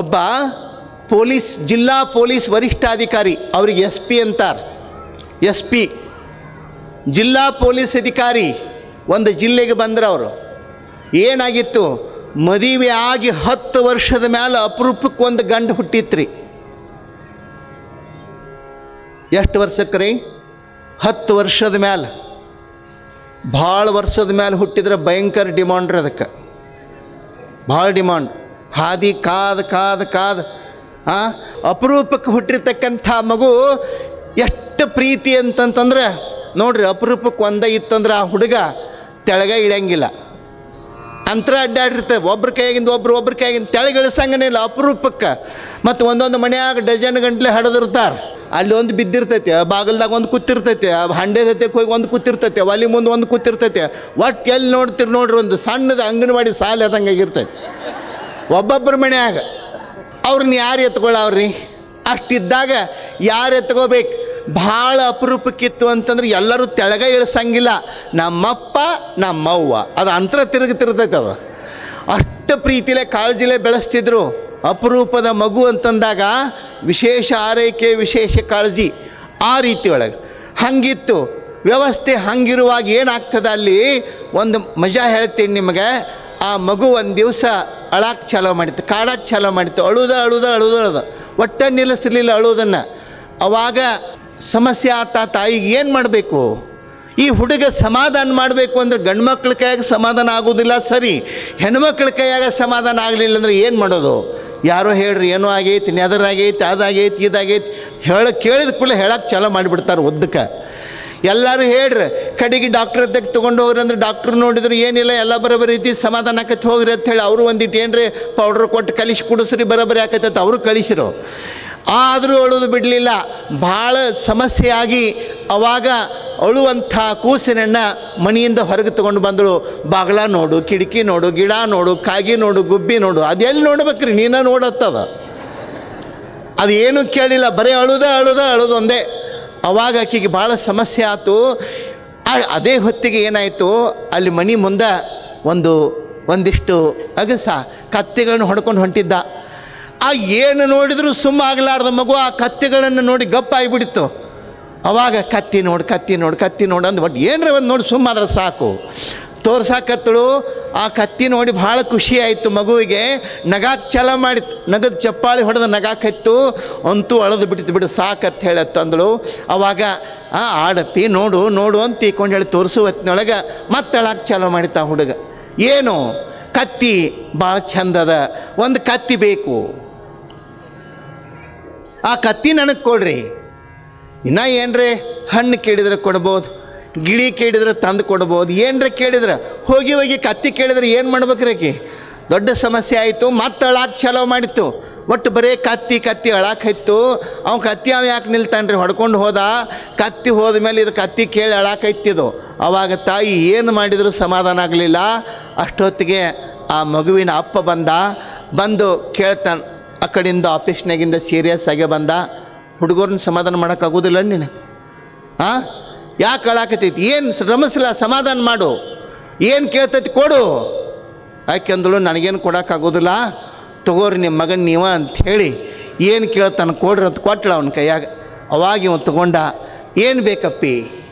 ಒಬ್ಬ ಪೊಲೀಸ್ ಜಿಲ್ಲಾ ಪೊಲೀಸ್ ವರಿಷ್ಠಾಧಿಕಾರಿ, ಅವ್ರಿಗೆ ಎಸ್ ಪಿ ಅಂತಾರೆ, ಎಸ್ ಪಿ ಜಿಲ್ಲಾ ಪೊಲೀಸ್ ಅಧಿಕಾರಿ ಒಂದು ಜಿಲ್ಲೆಗೆ ಬಂದ್ರೆ ಅವರು ಏನಾಗಿತ್ತು, ಮದುವೆ ಆಗಿ 10 ವರ್ಷದ ಮೇಲೆ ಅಪರೂಪಕ್ಕೆ ಒಂದು ಗಂಡು ಹುಟ್ಟಿತ್ರಿ. ಎಷ್ಟು ವರ್ಷಕ್ಕೆ ರೀ? 10 ವರ್ಷದ ಮೇಲೆ. ಭಾಳ ವರ್ಷದ ಮೇಲೆ ಹುಟ್ಟಿದ್ರೆ ಭಯಂಕರ ಡಿಮಾಂಡ್ ರೀ, ಅದಕ್ಕೆ ಭಾಳ ಡಿಮಾಂಡ್. ಹಾದಿ ಕಾದು ಅಪರೂಪಕ್ಕೆ ಹುಟ್ಟಿರ್ತಕ್ಕಂಥ ಮಗು ಎಷ್ಟು ಪ್ರೀತಿ ಅಂತಂತಂದ್ರೆ ನೋಡ್ರಿ, ಅಪರೂಪಕ್ಕೆ ಒಂದೇ ಇತ್ತಂದ್ರೆ ಆ ಹುಡುಗ ತೆಳಗೆ ಇಳಿಯಂಗಿಲ್ಲ, ಅಂತರ ಅಡ್ಡಾಡಿರ್ತವೆ, ಒಬ್ರ ಕೈಯಾಗಿಂದ ಒಬ್ರ ಕೈಯಾಗಿಂದ ತೆಳಗೆ ಇಳಿಸಂಗನೇ ಇಲ್ಲ ಅಪರೂಪಕ್ಕೆ. ಮತ್ತು ಒಂದೊಂದು ಮನೆಯಾಗ ಡಜನ್ ಗಂಟ್ಲೆ ಹಡದಿರ್ತಾರೆ, ಅಲ್ಲಿ ಒಂದು ಬಿದ್ದಿರ್ತೈತೆ, ಬಾಗಲ್ದಾಗ ಒಂದು ಕೂತಿರ್ತೈತೆ, ಹಂಡೆ ಸತ್ಯಕ್ಕೆ ಹೋಗಿ ಒಂದು ಕೂತಿರ್ತೈತೆ, ಒಲಿ ಮುಂದೆ ಒಂದು ಕೂತಿರ್ತೈತೆ. ಒಟ್ಟು ಎಲ್ಲಿ ನೋಡ್ತೀರಿ ನೋಡ್ರಿ, ಒಂದು ಸಣ್ಣದ ಅಂಗನವಾಡಿ ಸಾಲ ಆದಂಗೆ ಆಗಿರ್ತೈತೆ ಒಬ್ಬೊಬ್ಬರ ಮನ್ಯಾಗ. ಅವ್ರನ್ನ ಯಾರು ಎತ್ಕೊಳ್ಳವ್ರಿ? ಅಷ್ಟಿದ್ದಾಗ ಯಾರು ಎತ್ಕೋಬೇಕು? ಭಾಳ ಅಪರೂಪಕ್ಕಿತ್ತು ಅಂತಂದ್ರೆ ಎಲ್ಲರೂ ತೆಳಗೆ ಇಳಿಸಂಗಿಲ್ಲ, ನಮ್ಮಪ್ಪ ನಮ್ಮವ್ವ, ಅದು ಅಂತರ ತಿರುಗ್ತಿರ್ತೈತೆ. ಅದು ಅಷ್ಟು ಪ್ರೀತಿಲೇ ಕಾಳಜಿಲೇ ಬೆಳೆಸ್ತಿದ್ರು. ಅಪರೂಪದ ಮಗು ಅಂತಂದಾಗ ವಿಶೇಷ ಆರೈಕೆ, ವಿಶೇಷ ಕಾಳಜಿ, ಆ ರೀತಿ ಒಳಗೆ ಹಂಗಿತ್ತು ವ್ಯವಸ್ಥೆ. ಹಂಗಿರುವಾಗ ಏನಾಗ್ತದೆ ಅಲ್ಲಿ ಒಂದು ಮಜಾ ಹೇಳ್ತೀನಿ ನಿಮಗೆ. ಆ ಮಗು ಒಂದು ದಿವಸ ಅಳಕ್ಕೆ ಚಾಲೋ ಮಾಡಿತ್ತು, ಕಾಡಕ್ಕೆ ಚಾಲೋ ಮಾಡಿತ್ತು, ಅಳುದ ಒಟ್ಟ ನಿಲ್ಲಿಸಲಿಲ್ಲ ಅಳುವುದನ್ನು. ಅವಾಗ ಸಮಸ್ಯೆ ಆತ, ತಾಯಿಗೆ ಏನು ಮಾಡಬೇಕು? ಈ ಹುಡುಗ ಸಮಾಧಾನ ಮಾಡಬೇಕು ಅಂದರೆ ಗಂಡು ಮಕ್ಳ ಕೈಯಾಗ ಸಮಾಧಾನ ಆಗೋದಿಲ್ಲ, ಸರಿ, ಹೆಣ್ಮಕ್ಳ ಕೈಯಾಗ ಸಮಾಧಾನ ಆಗಲಿಲ್ಲ ಅಂದರೆ ಏನು ಮಾಡೋದು? ಯಾರೋ ಹೇಳ್ರಿ, ಏನೋ ಆಗೈತಿ, ನೆದರಾಗೈತಿ, ಅದಾಗೈತಿ, ಇದಾಗೈತಿ ಕೇಳಿದ ಕೂಡಲೇ ಹೇಳಕ್ಕೆ ಚಾಲೋ ಮಾಡಿಬಿಡ್ತಾರೆ ಉದ್ದಕ್ಕೆ. ಎಲ್ಲರೂ ಹೇಳ್ರಿ, ಕಡೆಗೆ ಡಾಕ್ಟ್ರ್ ಹತ್ತಕ್ಕೆ ತೊಗೊಂಡು ಹೋಗ್ರಿ ಅಂದ್ರೆ ಡಾಕ್ಟ್ರು ನೋಡಿದ್ರು ಏನಿಲ್ಲ, ಎಲ್ಲ ಬರೋಬ್ಬರಿ ಐತಿ, ಸಮಾಧಾನ ಆಕೈತಿ ಹೋಗ್ರಿ ಅಂತ ಹೇಳಿ ಅವರು ಒಂದಿಟ್ಟು ಏನ್ರಿ ಪೌಡ್ರ್ ಕೊಟ್ಟು ಕಲಿಸಿ ಕುಡಿಸ್ರಿ, ಬರೋಬ್ಬರಿ ಆಕೈತೆ ಅಂತ ಅವರು ಕಳಿಸಿರು. ಆದರೂ ಅಳುವುದು ಬಿಡಲಿಲ್ಲ. ಭಾಳ ಸಮಸ್ಯೆ ಆಗಿ ಅವಾಗ ಅಳುವಂಥ ಕೂಸಿನನ್ನು ಮನೆಯಿಂದ ಹೊರಗೆ ತೊಗೊಂಡು ಬಂದಳು. ಬಾಗಿಲ ನೋಡು, ಕಿಟಕಿ ನೋಡು, ಗಿಡ ನೋಡು, ಕಾಗಿ ನೋಡು, ಗುಬ್ಬಿ ನೋಡು, ಅದೆಲ್ಲಿ ನೋಡ್ಬೇಕ್ರಿ, ನೀನು ನೋಡತ್ತದ. ಅದು ಏನೂ ಕೇಳಿಲ್ಲ, ಬರೀ ಅಳುದು ಒಂದೇ. ಅವಾಗ ಆಕೆಗೆ ಭಾಳ ಸಮಸ್ಯೆ ಆಯಿತು. ಅದೇ ಹೊತ್ತಿಗೆ ಏನಾಯಿತು, ಅಲ್ಲಿ ಮನೆ ಮುಂದೆ ಒಂದಿಷ್ಟು ಅಗಸ ಕತ್ತೆಗಳನ್ನು ಹೊಡ್ಕೊಂಡು ಹೊಂಟಿದ್ದ. ಆ ಏನು ನೋಡಿದ್ರು ಸುಮ್ಮ ಆಗಲಾರ್ದ ಮಗು ಆ ಕತ್ತೆಗಳನ್ನು ನೋಡಿ ಗಪ್ಪ ಆಗಿಬಿಡ್ತು. ಅವಾಗ ಕತ್ತಿ ನೋಡು ಅಂದು ಒಟ್ಟು ಏನರ ಒಂದು ನೋಡಿ ಸುಮ್ಮಾದ್ರೆ ಸಾಕು ತೋರ್ಸಾಕತ್ತಳು. ಆ ಕತ್ತಿ ನೋಡಿ ಭಾಳ ಖುಷಿ ಆಯಿತು ಮಗುವಿಗೆ. ನಗಾಕ್ಕೆ ಚಾಲೋ ಮಾಡಿ ನಗದ ಚಪ್ಪಾಳಿ ಹೊಡೆದು ನಗಾಕತ್ತು. ಅಂತೂ ಅಳದು ಬಿಡು ಸಾಕತ್ತು ಹೇಳತ್ತಂದಳು. ಅವಾಗ ಆಡಪ್ಪಿ ನೋಡು ಅಂತ ತೀಕೊಂಡು ಹೇಳಿ ತೋರಿಸು ಹೊತ್ತಿನೊಳಗೆ ಮತ್ತೆ ಅಳಕ್ಕೆ ಚಾಲೋ ಮಾಡಿತ್ತ ಹುಡುಗ. ಏನು ಕತ್ತಿ ಭಾಳ ಚಂದದ, ಒಂದು ಕತ್ತಿ ಬೇಕು, ಆ ಕತ್ತಿ ನನಗೆ ಕೊಡ್ರಿ. ಇನ್ನು ಏನರೇ ಹಣ್ಣು ಕೇಳಿದ್ರೆ ಕೊಡ್ಬೋದು, ಗಿಳಿ ಕೇಳಿದ್ರೆ ತಂದು ಕೊಡ್ಬೋದು, ಏನರ ಕೇಳಿದ್ರೆ ಹೋಗಿ ಕತ್ತಿ ಕೇಳಿದ್ರೆ ಏನು ಮಾಡ್ಬೇಕ್ರಿ? ಆಕೆ ದೊಡ್ಡ ಸಮಸ್ಯೆ ಆಯಿತು. ಮತ್ತೆ ಅಳಾಕೆ ಚಾಲೋ ಮಾಡಿತ್ತು. ಒಟ್ಟು ಬರೀ ಕತ್ತಿ ಅಳಾಕೈತು. ಕತ್ತಿ ಯಾಕೆ ನಿಲ್ತಾನ್ರಿ, ಹೊಡ್ಕೊಂಡು ಹೋದ. ಕತ್ತಿ ಹೋದ ಮೇಲೆ ಇದು ಕತ್ತಿ ಕೇಳಿ ಅಳಾಕೈತಿದು. ಆವಾಗ ತಾಯಿ ಏನು ಮಾಡಿದರೂ ಸಮಾಧಾನ ಆಗಲಿಲ್ಲ. ಅಷ್ಟೊತ್ತಿಗೆ ಆ ಮಗುವಿನ ಅಪ್ಪ ಬಂದು ಕೇಳ್ತಾನೆ. ಆ ಕಡೆಯಿಂದ ಆಫೀಸ್ನಾಗಿಂದ ಸೀರಿಯಸ್ ಆಗಿ ಬಂದ. ಹುಡುಗರನ್ನ ಸಮಾಧಾನ ಮಾಡೋಕ್ಕಾಗೋದಿಲ್ಲ ನೀನು? ಯಾಕೆ ಅಳಾಕತ್ತೈತಿ? ಏನು ರಮಸಲ, ಸಮಾಧಾನ ಮಾಡು, ಏನು ಕೇಳ್ತೈತಿ ಕೊಡು. ಯಾಕೆಂದಳು ನನಗೇನು ಕೊಡೋಕ್ಕಾಗೋದಿಲ್ಲ, ತಗೋರಿ ನಿಮ್ಮ ಮಗನ ನೀವ ಅಂಥೇಳಿ ಏನು ಕೇಳ್ತಾನೆ ಕೊಡ್ರಿ ಅಂತ ಕೊಟ್ಟಳ ಅವನ ಕೈಯಾಗ. ಅವಾಗ ಇವ ತಗೊಂಡ. ಏನು ಬೇಕಪ್ಪಿ,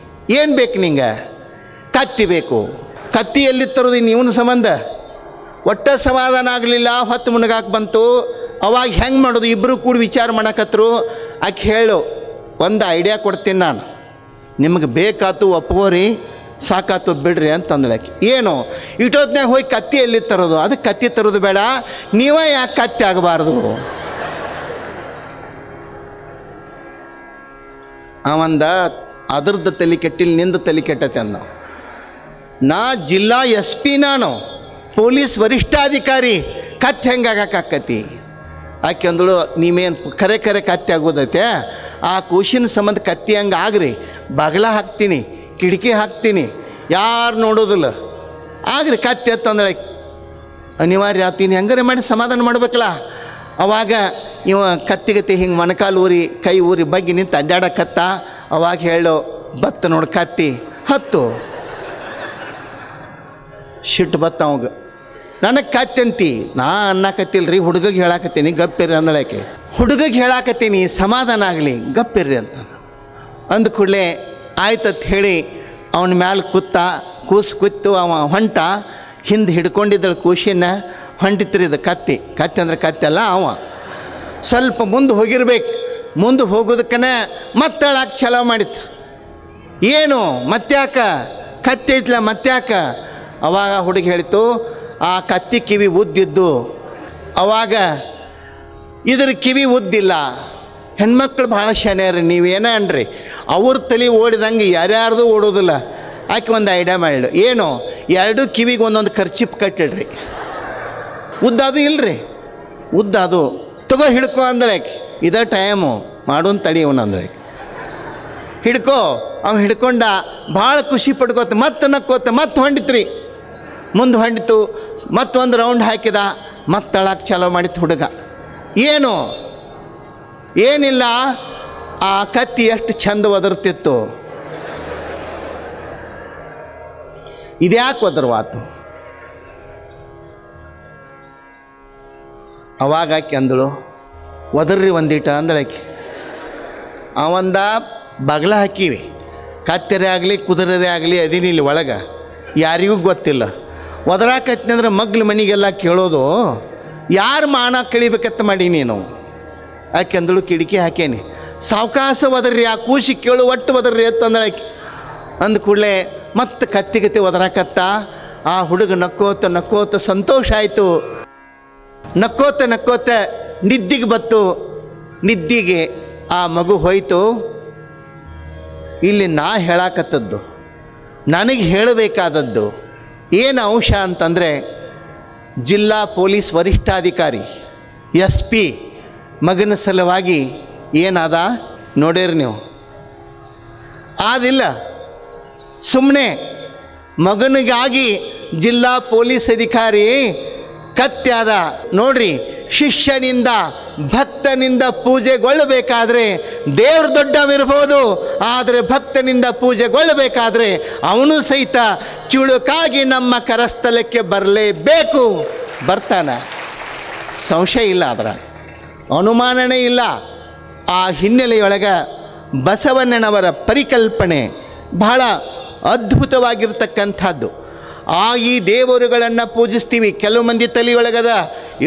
ಏನು ಬೇಕು ನಿಂಗೆ? ಕತ್ತಿ ಬೇಕು. ಕತ್ತಿ ಎಲ್ಲಿ ತರೋದು ಇವನ ಸಂಬಂಧ? ಒಟ್ಟ ಸಮಾಧಾನ ಆಗಲಿಲ್ಲ. ಹೊತ್ತು ಮುನಗಾಕೆ ಬಂತು. ಅವಾಗ ಹೆಂಗೆ ಮಾಡೋದು? ಇಬ್ಬರು ಕೂಡ ವಿಚಾರ ಮಾಡಕತ್ರು. ಆಕೆ ಹೇಳು, ಒಂದು ಐಡಿಯಾ ಕೊಡ್ತೀನಿ ನಾನು, ನಿಮಗೆ ಬೇಕಾತು ಒಪ್ಕೋರಿ, ಸಾಕಾತು ಬಿಡ್ರಿ ಅಂತಂದಳಕ್ಕೆ. ಏನು ಇಟೋತ್ನಾಗ ಹೋಗಿ ಕತ್ತಿ ಎಲ್ಲಿ ತರೋದು? ಅದಕ್ಕೆ ಕತ್ತಿ ತರೋದು ಬೇಡ, ನೀವೇ ಯಾಕೆ ಕತ್ತಿ ಆಗಬಾರ್ದು? ಅವಂದ ಅದ್ರದ್ದು ತಲೆ ಕೆಟ್ಟಿಲ್ಲ, ನಿಂದು ತಲೆ ಕೆಟ್ಟತೆ ಅಂದ. ನಾ ಜಿಲ್ಲಾ ಎಸ್ ಪಿ, ನಾನು ಪೊಲೀಸ್ ವರಿಷ್ಠಾಧಿಕಾರಿ, ಕತ್ತಿ ಹೆಂಗೆ ಆಗಾಕತ್ತಿ? ಆಕೆ ಅಂದಳು, ನೀವೇನು ಕರೆ ಕತ್ತಿ ಆಗೋದೈತೆ? ಆ ಕೂಸಿನ ಸಂಬಂಧ ಕತ್ತಿ ಹಂಗೆ ಆಗ್ರಿ, ಬಾಗಿಲ ಹಾಕ್ತೀನಿ, ಕಿಟಕಿ ಹಾಕ್ತೀನಿ, ಯಾರು ನೋಡೋದಿಲ್ಲ, ಆಗ್ರಿ ಕತ್ತಿ ಅಂತಂದಳೆ. ಅನಿವಾರ್ಯ ಆತೀನಿ, ಹೆಂಗಾರೆ ಮಾಡಿ ಸಮಾಧಾನ ಮಾಡ್ಬೇಕಲ್ಲ. ಅವಾಗ ಇವ ಕತ್ತಿಗತಿ ಹಿಂಗೆ ಮೊಣಕಾಲು ಊರಿ ಕೈ ಊರಿ ಬಗ್ಗೆ ನಿಂತು ಅಡ್ಡಾಡಕತ್ತ. ಅವಾಗ ಹೇಳು, ಬತ್ತ ನೋಡಿ ಕತ್ತಿ, ಹತ್ತು. ಸಿಟ್ಟು ಬತ್ತ ಅವಾಗ. ನನಗೆ ಕತ್ತಂತಿ ನಾ ಅನ್ನಕತ್ತಿಲ್ರಿ, ಹುಡುಗಗೆ ಹೇಳಾಕತ್ತೀನಿ ಗಪ್ಪಿರ್ರಿ ಅಂದಳಾಕೆ. ಹುಡುಗಗೆ ಹೇಳಾಕತ್ತೀನಿ ಸಮಾಧಾನ ಆಗಲಿ ಗಪ್ಪಿರ್ರಿ ಅಂತ ಅಂದ ಕೂಡಲೇ ಆಯ್ತತ್ ಹೇಳಿ ಅವನ ಮ್ಯಾಲೆ ಕೂತು ಅವ ಹೊಂಟ. ಹಿಂದೆ ಹಿಡ್ಕೊಂಡಿದ್ದಳು ಕೂಸಿನ, ಹೊಂಟಿತ್ರಿ ಇದು ಕತ್ತಿ ಅಂದ್ರೆ ಕತ್ತಿ ಅಲ್ಲ. ಅವ ಸ್ವಲ್ಪ ಮುಂದೆ ಹೋಗಿರ್ಬೇಕು. ಮುಂದೆ ಹೋಗೋದಕ್ಕನ ಮತ್ತಳಾಕೆ ಛಲ ಮಾಡಿತ್ತು. ಏನು ಮತ್ತ್ಯಾಕ ಕತ್ತಿ ಐತ್ಲ ಮತ್ತ್ಯಾಕ? ಅವಾಗ ಹುಡುಗಿ ಹೇಳಿತು, ಆ ಕತ್ತಿ ಕಿವಿ ಉದ್ದಿದ್ದು. ಅವಾಗ ಇದ್ರ ಕಿವಿ ಉದ್ದಿಲ್ಲ. ಹೆಣ್ಮಕ್ಳು ಭಾಳ ಶಾನ್ಯಾರ, ನೀವೇನ ಅನ್ರಿ, ಅವ್ರ ತಲೆ ಓಡಿದಂಗೆ ಯಾರ್ಯಾರ್ದು ಓಡೋದಿಲ್ಲ. ಆಕೆ ಒಂದು ಐಡಿಯಾ ಮಾಡಿಳು, ಏನು ಎರಡು ಕಿವಿಗೆ ಒಂದೊಂದು ಖರ್ಚಿಪ್ ಕಟ್ಟಿಡ್ರಿ. ಉದ್ದದು ಇಲ್ರಿ, ಉದ್ದದು ತಗೋ ಹಿಡ್ಕೊ ಅಂದಳೆ ಆಕೆ. ಇದೇ ಟೈಮು ಮಾಡೋನ್ ತಡಿ ಅವನು ಅಂದ್ರೆ ಹಿಡ್ಕೋ. ಅವ್ನು ಹಿಡ್ಕೊಂಡ ಭಾಳ ಖುಷಿ ಪಡ್ಕೋತ ಮತ್ತೆ ನಕ್ಕೋತ ಮತ್ತೆ ಹೊಂಡಿತ್ರಿ. ಮುಂದೆ ಹೊಂಡಿತು, ಮತ್ತೊಂದು ರೌಂಡ್ ಹಾಕಿದ, ಮತ್ತೆ ಅಳಕ್ಕೆ ಚಾಲೋ ಮಾಡಿತ್ತು ಹುಡುಗ. ಏನು ಏನಿಲ್ಲ, ಆ ಕತ್ತಿ ಎಷ್ಟು ಚಂದ ಒದರ್ತಿತ್ತು. ಇದ್ಯಾಕೆ ಒದರ್ವಾತು? ಅವಾಗ ಆಕೆ ಅಂದಳು, ಒದರ್ರಿ ಒಂದೀಟ ಅಂದಳಾಕೆ. ಅವಂದ ಬಗಲ ಹಾಕಿವಿ, ಕತ್ತೆರೆ ಆಗಲಿ ಕುದುರೆ ಆಗಲಿ ಅದಿನಿಲ್ಲ ಒಳಗೆ, ಯಾರಿಗೂ ಗೊತ್ತಿಲ್ಲ. ಒದರಾಕತ್ನಿ ಅಂದ್ರೆ ಮಗ್ಲ ಮನೆಗೆಲ್ಲ ಕೇಳೋದು, ಯಾರು ಮಾನ ಕಳಿಬೇಕತ್ತ ಮಾಡಿ ನೀನು. ಆಕೆ ಅಂದಳು, ಕಿಟಕಿ ಹಾಕೇನಿ, ಸಾವಕಾಶ ಒದರ್ರಿ, ಆ ಕೂಸಿ ಕೇಳು ಒಟ್ಟು ಒದರ್ರಿ ಅಂತಂದಳಾಕೆ. ಅಂದ ಕೂಡಲೇ ಮತ್ತೆ ಕತ್ತಿ ಒದರಾಕತ್ತ. ಆ ಹುಡುಗ ನಕ್ಕೋತ ಸಂತೋಷ ಆಯಿತು. ನಕ್ಕೋತ ನಿದ್ದಿಗೆ ಬತ್ತು. ನಿದ್ದಿಗೆ ಆ ಮಗು ಹೋಯಿತು. ಇಲ್ಲಿ ನಾ ಹೇಳಾಕತ್ತದ್ದು, ನನಗೆ ಹೇಳಬೇಕಾದದ್ದು ಏನು ಅಂಶ ಅಂತಂದರೆ, ಜಿಲ್ಲಾ ಪೊಲೀಸ್ ವರಿಷ್ಠಾಧಿಕಾರಿ SP ಮಗನ ಸಲುವಾಗಿ ಏನಾದ ನೋಡಿರಿ ನೀವು. ಆದಿಲ್ಲ, ಸುಮ್ಮನೆ ಮಗನಿಗಾಗಿ ಜಿಲ್ಲಾ ಪೊಲೀಸ್ ಅಧಿಕಾರಿ ಕತ್ಯಾದ ನೋಡ್ರಿ. ಶಿಷ್ಯನಿಂದ ಭಕ್ತನಿಂದ ಪೂಜೆಗೊಳ್ಳಬೇಕಾದ್ರೆ ದೇವ್ರ ದೊಡ್ಡವಿರ್ಬೋದು, ಆದರೆ ಭಕ್ತನಿಂದ ಪೂಜೆಗೊಳ್ಳಬೇಕಾದ್ರೆ ಅವನು ಸಹಿತ ಚುಳುಕಾಗಿ ನಮ್ಮ ಕರಸ್ಥಲಕ್ಕೆ ಬರಲೇಬೇಕು. ಬರ್ತಾನೆ, ಸಂಶಯ ಇಲ್ಲ, ಅದರ ಅನುಮಾನನೇ ಇಲ್ಲ. ಆ ಹಿನ್ನೆಲೆಯೊಳಗೆ ಬಸವಣ್ಣನವರ ಪರಿಕಲ್ಪನೆ ಬಹಳ ಅದ್ಭುತವಾಗಿರ್ತಕ್ಕಂಥದ್ದು. ಈ ದೇವರುಗಳನ್ನು ಪೂಜಿಸ್ತೀವಿ. ಕೆಲವು ಮಂದಿ ತಲೆಯೊಳಗದ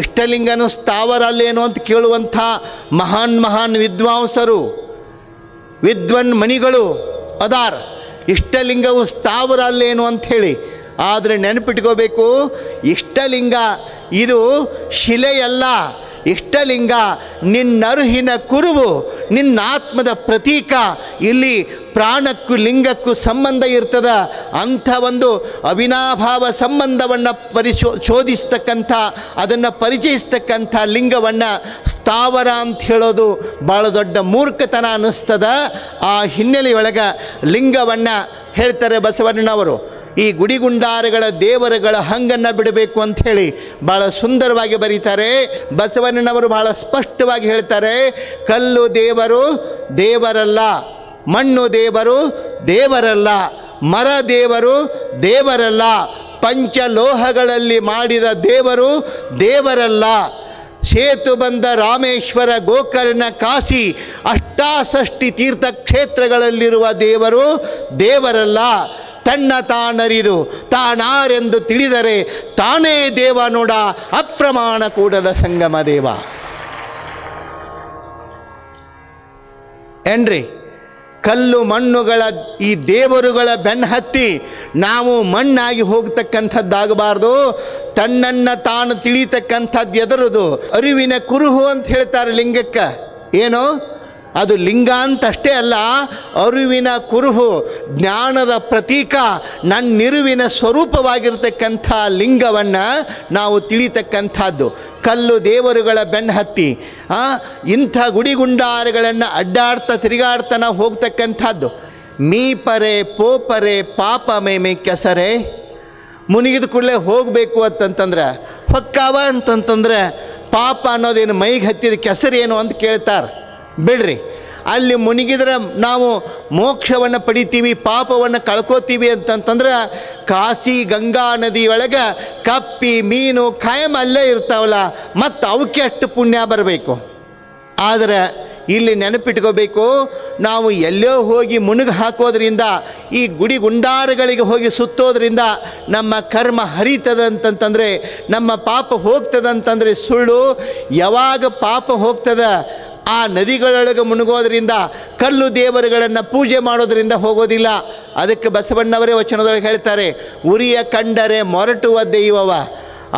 ಇಷ್ಟಲಿಂಗನು ಸ್ಥಾವರ ಅಲ್ಲೇನು ಅಂತ ಕೇಳುವಂಥ ಮಹಾನ್ ವಿದ್ವಾಂಸರು, ವಿದ್ವನ್ ಮಣಿಗಳು ಅದಾರ. ಇಷ್ಟಲಿಂಗವು ಸ್ಥಾವರ ಅಲ್ಲೇನು ಅಂಥೇಳಿ. ಆದರೆ ನೆನಪಿಟ್ಕೋಬೇಕು, ಇಷ್ಟಲಿಂಗ ಇದು ಶಿಲೆಯಲ್ಲ. ಇಷ್ಟಲಿಂಗ ನಿನ್ನರುಹಿನ ಕುರುವು, ನಿನ್ನ ಆತ್ಮದ ಪ್ರತೀಕ. ಇಲ್ಲಿ ಪ್ರಾಣಕ್ಕೂ ಲಿಂಗಕ್ಕೂ ಸಂಬಂಧ ಇರ್ತದ. ಅಂಥ ಒಂದು ಅವಿನಾಭಾವ ಸಂಬಂಧವನ್ನು ಶೋಧಿಸ್ತಕ್ಕಂಥ, ಅದನ್ನು ಪರಿಚಯಿಸ್ತಕ್ಕಂಥ ಲಿಂಗವನ್ನು ಸ್ಥಾವರ ಅಂತ ಹೇಳೋದು ಭಾಳ ದೊಡ್ಡ ಮೂರ್ಖತನ ಅನ್ನಿಸ್ತದ. ಆ ಹಿನ್ನೆಲೆಯೊಳಗೆ ಲಿಂಗವನ್ನು ಹೇಳ್ತಾರೆ ಬಸವಣ್ಣನವರು. ಈ ಗುಡಿಗುಂಡಾರಗಳ ದೇವರುಗಳ ಹಂಗನ್ನು ಬಿಡಬೇಕು ಅಂಥೇಳಿ ಭಾಳ ಸುಂದರವಾಗಿ ಬರೀತಾರೆ. ಬಸವಣ್ಣನವರು ಭಾಳ ಸ್ಪಷ್ಟವಾಗಿ ಹೇಳ್ತಾರೆ, ಕಲ್ಲು ದೇವರು ದೇವರಲ್ಲ, ಮಣ್ಣು ದೇವರು ದೇವರಲ್ಲ, ಮರ ದೇವರು ದೇವರಲ್ಲ, ಪಂಚಲೋಹಗಳಲ್ಲಿ ಮಾಡಿದ ದೇವರು ದೇವರಲ್ಲ, ಸೇತು ಬಂದ ರಾಮೇಶ್ವರ, ಗೋಕರ್ಣ, ಕಾಶಿ, ಅಷ್ಟಾಷಷ್ಠಿ ತೀರ್ಥಕ್ಷೇತ್ರಗಳಲ್ಲಿರುವ ದೇವರು ದೇವರಲ್ಲ. ತನ್ನ ತಾನರಿದು ತಾನಾರೆಂದು ತಿಳಿದರೆ ತಾನೇ ದೇವ ನೋಡ, ಅಪ್ರಮಾಣ ಕೂಡಲ ಸಂಗಮ ದೇವ. ಏನ್ರಿ, ಕಲ್ಲು ಮಣ್ಣುಗಳ ಈ ದೇವರುಗಳ ಬೆನ್ನು ಹತ್ತಿ ನಾವು ಮಣ್ಣಾಗಿ ಹೋಗ್ತಕ್ಕಂಥದ್ದಾಗಬಾರ್ದು. ತನ್ನನ್ನು ತಾನು ತಿಳಿತಕ್ಕಂಥದ್ದು ಎದರುದು ಅರಿವಿನ ಕುರುಹು ಅಂತ ಹೇಳ್ತಾರೆ ಲಿಂಗಕ್ಕೆ. ಏನು ಅದು ಲಿಂಗ ಅಂತ ಅಷ್ಟೇ ಅಲ್ಲ, ಅರಿವಿನ ಕುರುಹು, ಜ್ಞಾನದ ಪ್ರತೀಕ, ನನ್ನಿರುವಿನ ಸ್ವರೂಪವಾಗಿರ್ತಕ್ಕಂಥ ಲಿಂಗವನ್ನು ನಾವು ತಿಳಿತಕ್ಕಂಥದ್ದು. ಕಲ್ಲು ದೇವರುಗಳ ಬೆನ್ನು ಹತ್ತಿ ಇಂಥ ಗುಡಿಗುಂಡಾರಗಳನ್ನು ಅಡ್ಡಾಡ್ತಾ ತಿರುಗಾಡ್ತಾ ನಾವು ಹೋಗ್ತಕ್ಕಂಥದ್ದು. ಮೀಪರೆ ಪೋಪರೆ ಪಾಪ ಮೇಮೆ ಕೆಸರೆ, ಮುನಿಗಿದ ಕೂಡಲೇ ಹೋಗಬೇಕು ಅಂತಂತಂದ್ರೆ ಹೊಕ್ಕಾವ ಅಂತಂತಂದ್ರೆ ಪಾಪ ಅನ್ನೋದೇನು ಮೈಗೆ ಹತ್ತಿದ ಕೆಸರೇನು ಅಂತ ಕೇಳ್ತಾರೆ. ಬಿಡ್ರಿ, ಅಲ್ಲಿ ಮುನಿಗಿದ್ರೆ ನಾವು ಮೋಕ್ಷವನ್ನು ಪಡಿತೀವಿ, ಪಾಪವನ್ನು ಕಳ್ಕೋತೀವಿ ಅಂತಂತಂದ್ರೆ ಕಾಶಿ ಗಂಗಾ ನದಿಯೊಳಗೆ ಕಪ್ಪಿ ಮೀನು ಕಾಯಂ ಅಲ್ಲೇ ಇರ್ತಾವಲ್ಲ, ಮತ್ತು ಅವಕ್ಕೆ ಅಷ್ಟು ಪುಣ್ಯ ಬರಬೇಕು. ಆದರೆ ಇಲ್ಲಿ ನೆನಪಿಟ್ಕೋಬೇಕು, ನಾವು ಎಲ್ಲೋ ಹೋಗಿ ಮುಳುಗಿ ಹಾಕೋದ್ರಿಂದ, ಈ ಗುಡಿ ಗುಂಡಾರಗಳಿಗೆ ಹೋಗಿ ಸುತ್ತೋದ್ರಿಂದ ನಮ್ಮ ಕರ್ಮ ಹರಿತದಂತಂತಂದರೆ, ನಮ್ಮ ಪಾಪ ಹೋಗ್ತದಂತಂದರೆ ಸುಳ್ಳು. ಯಾವಾಗ ಪಾಪ ಹೋಗ್ತದ, ಆ ನದಿಗಳೊಳಗೆ ಮುಳುಗೋದ್ರಿಂದ, ಕಲ್ಲು ದೇವರುಗಳನ್ನು ಪೂಜೆ ಮಾಡೋದ್ರಿಂದ ಹೋಗೋದಿಲ್ಲ. ಅದಕ್ಕೆ ಬಸವಣ್ಣವರೇ ವಚನದೊಳಗೆ ಹೇಳ್ತಾರೆ, ಉರಿಯ ಕಂಡರೆ ಮೊರಟುವ ದೈವವ,